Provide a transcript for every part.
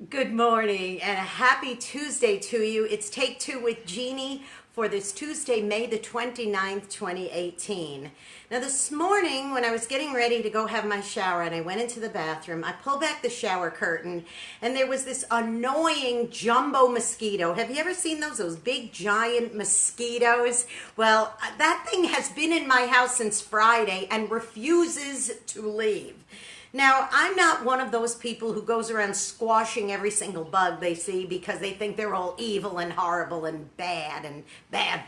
Good morning and a happy Tuesday to you. It's Take Two with Jeanne for this Tuesday, May the 29th, 2018. Now this morning when I was getting ready to go have my shower and I went into the bathroom, I pulled back the shower curtain and there was this annoying jumbo mosquito. Have you ever seen those big giant mosquitoes? Well, that thing has been in my house since Friday and refuses to leave. Now, I'm not one of those people who goes around squashing every single bug they see because they think they're all evil and horrible and bad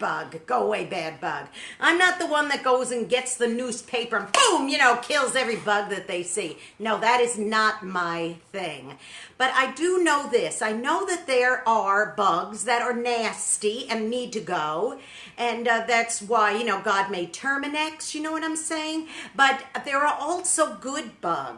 bug. Go away, bad bug. I'm not the one that goes and gets the newspaper and boom, kills every bug that they see. No, that is not my thing. But I do know this. I know that there are bugs that are nasty and need to go. And that's why, God made Terminex, you know what I'm saying? But there are also good bugs.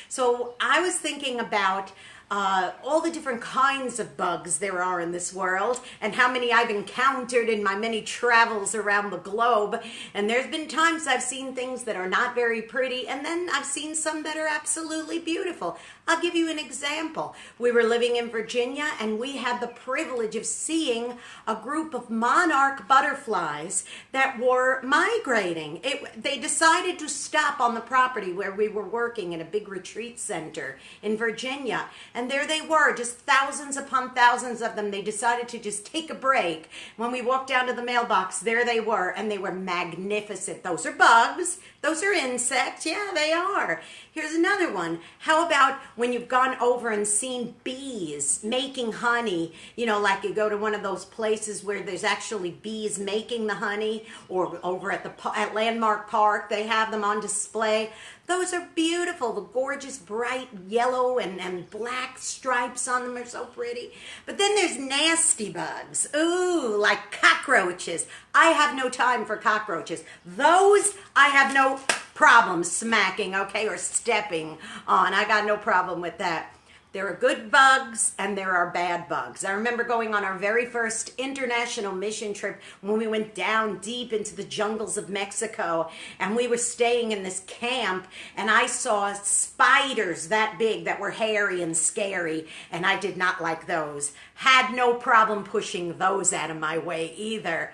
So I was thinking about all the different kinds of bugs there are in this world and how many I've encountered in my many travels around the globe. And there's been times I've seen things that are not very pretty, and then I've seen some that are absolutely beautiful. I'll give you an example. We were living in Virginia and we had the privilege of seeing a group of monarch butterflies that were migrating. They decided to stop on the property where we were working in a big retreat center in Virginia. And there they were, just thousands upon thousands of them. They decided to just take a break. When we walked down to the mailbox, there they were, and they were magnificent. Those are bugs. Those are insects. Yeah, they are. Here's another one. How about when you've gone over and seen bees making honey, like you go to one of those places where there's actually bees making the honey, or over at Landmark Park, they have them on display. Those are beautiful. The gorgeous bright yellow and black stripes on them are so pretty. But then there's nasty bugs. Ooh, like cockroaches. I have no time for cockroaches. Those I have no problem smacking, okay, or stepping on. I got no problem with that. There are good bugs and there are bad bugs. I remember going on our very first international mission trip when we went down deep into the jungles of Mexico, and we were staying in this camp, and I saw spiders that big that were hairy and scary, and I did not like those. Had no problem pushing those out of my way either.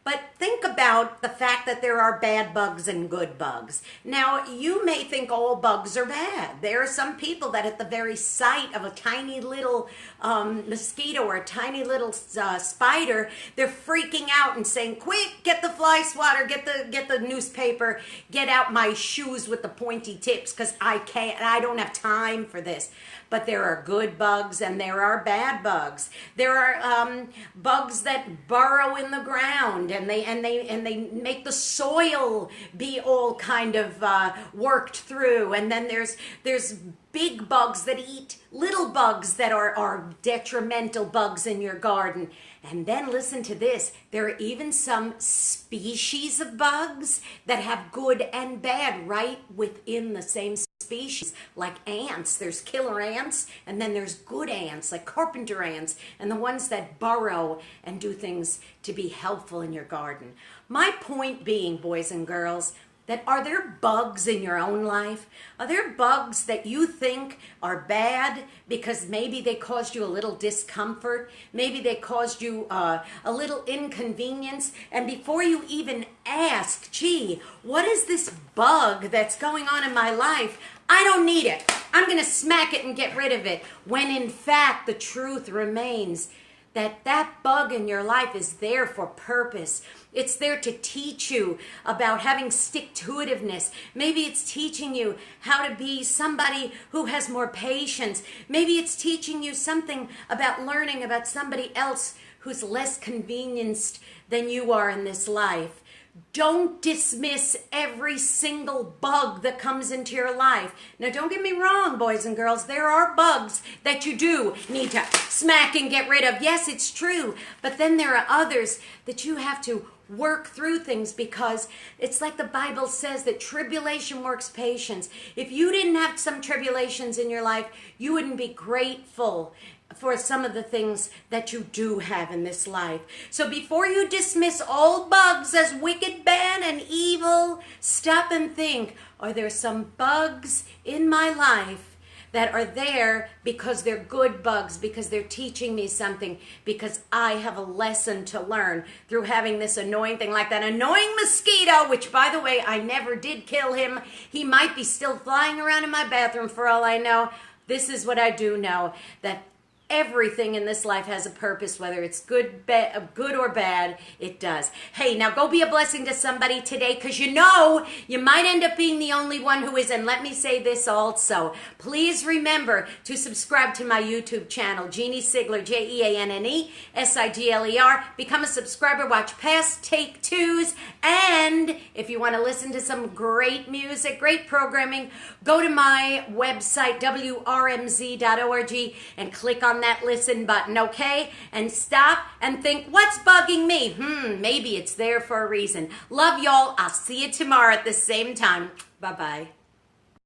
But think about the fact that there are bad bugs and good bugs. Now, you may think all bugs are bad. There are some people that at the very sight of a tiny little mosquito or a tiny little spider, they're freaking out and saying, quick, get the fly swatter, get the newspaper, get out my shoes with the pointy tips, because I don't have time for this. But there are good bugs and there are bad bugs. There are bugs that burrow in the ground and they make the soil be all kind of worked through. And then there's big bugs that eat little bugs that are detrimental bugs in your garden. And then listen to this. There are even some species of bugs that have good and bad right within the same species, like ants. There's killer ants, and then there's good ants, like carpenter ants, and the ones that burrow and do things to be helpful in your garden. My point being, boys and girls, that are there bugs in your own life? Are there bugs that you think are bad because maybe they caused you a little discomfort? Maybe they caused you a little inconvenience. And before you even ask, gee, what is this bug that's going on in my life? I don't need it. I'm going to smack it and get rid of it. When in fact, the truth remains that bug in your life is there for purpose. It's there to teach you about having stick-to-itiveness. Maybe it's teaching you how to be somebody who has more patience. Maybe it's teaching you something about learning about somebody else who's less convenienced than you are in this life. Don't dismiss every single bug that comes into your life. Now, don't get me wrong, boys and girls. There are bugs that you do need to smack and get rid of. Yes, it's true. But then there are others that you have to work through things, because it's like the Bible says that tribulation works patience. If you didn't have some tribulations in your life, you wouldn't be grateful for some of the things that you do have in this life. So before you dismiss all bugs as wicked, bad, and evil, stop and think, are there some bugs in my life that are there because they're good bugs, because they're teaching me something, because I have a lesson to learn through having this annoying thing, like that annoying mosquito, which, by the way, I never did kill him. He might be still flying around in my bathroom for all I know. This is what I do know, that everything in this life has a purpose, whether it's good or bad, it does. Hey, now go be a blessing to somebody today, because you know you might end up being the only one who is. And let me say this also. Please remember to subscribe to my YouTube channel, Jeanne Sigler, Jeanne Sigler. Become a subscriber, watch past Take Twos, and if you want to listen to some great music, great programming, go to my website, WRMZ.org, and click on that listen button, okay? And stop and think, what's bugging me? Maybe it's there for a reason. Love y'all. I'll see you tomorrow at the same time. Bye-bye.